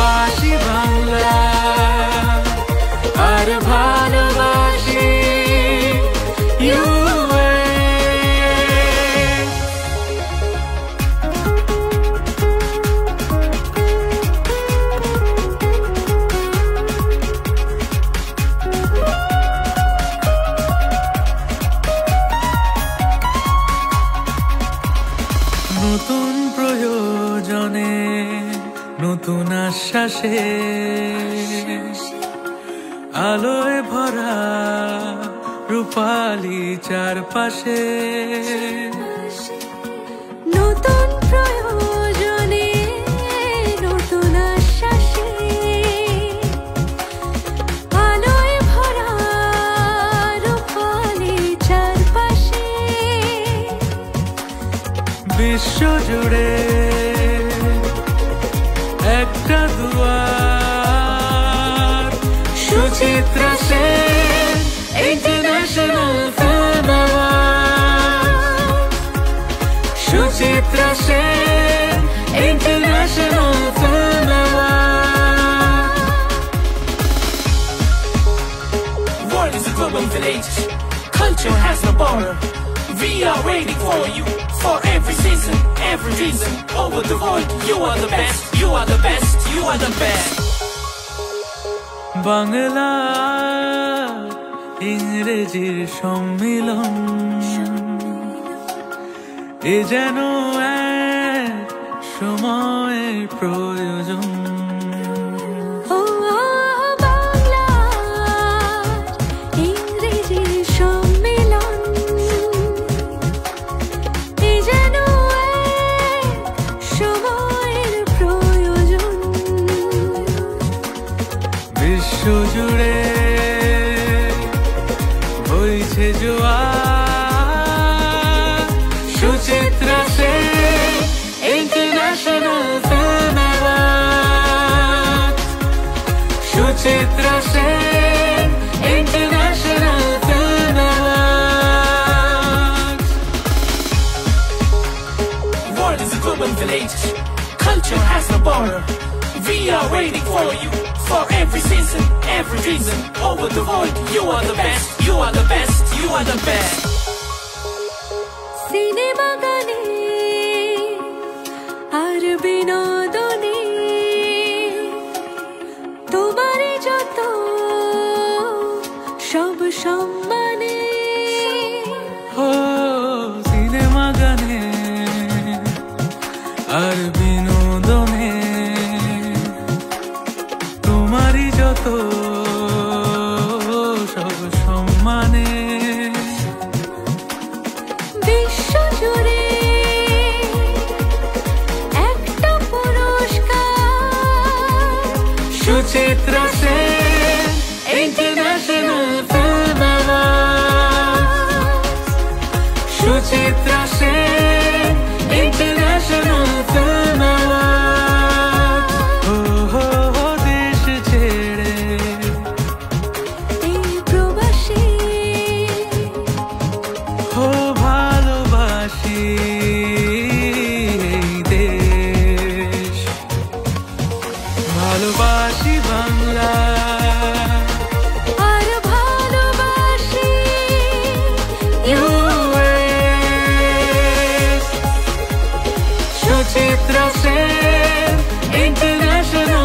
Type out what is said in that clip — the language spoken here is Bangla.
ভালোবাসি বাংলা আর ভালোবাসি নতুন প্রয়োজনে নতুন আশ্বাসে আলোয় ভরা রূপালী চারপাশে নতুন প্রয়োজনে নতুন আশ্বাসে আলোয় ভরা রূপালী চারপাশে বিশ্বজুড়ে একটা দুয়ার Suchitra Sen international film award Suchitra Sen international film award World is a global village. Culture has no border. We are waiting for you for every season, every reason. Over the world, you are the best. You are the best. You are the best. Bangla ইংরেজির সম্মিলন এ যেন এক সময়ের প্রয়োজন ও বাংলা ইংরেজি সম্মেলন এ যেন এক সময়ের প্রয়োজন বিশ্বজুড়ে বইছে জোয়ার Suchitra Sen international film award Suchitra Sen international film award World is a global village. Culture has no border. We are waiting for you for every season, every reason. Over the world, you are the best. You are the best. You are the best. Cinema গানে আর বিনোদনে তোমারই যত সব সম্মানে ও সিনেমা গানে আর বিনোদনে তোমারই যত সব সম্মানে বিশ্বজুড়ে একটা পুরস্কার Suchitra Sen international film award Suchitra Sen international film award ও দেশ ছেড়ে এই প্রবাসী ও ভালোবাসি এই দেশ ভালোবাসি বাংলা আর ভালোবাসি US সুচিত্রা সেন ইন্টারন্যাশনাল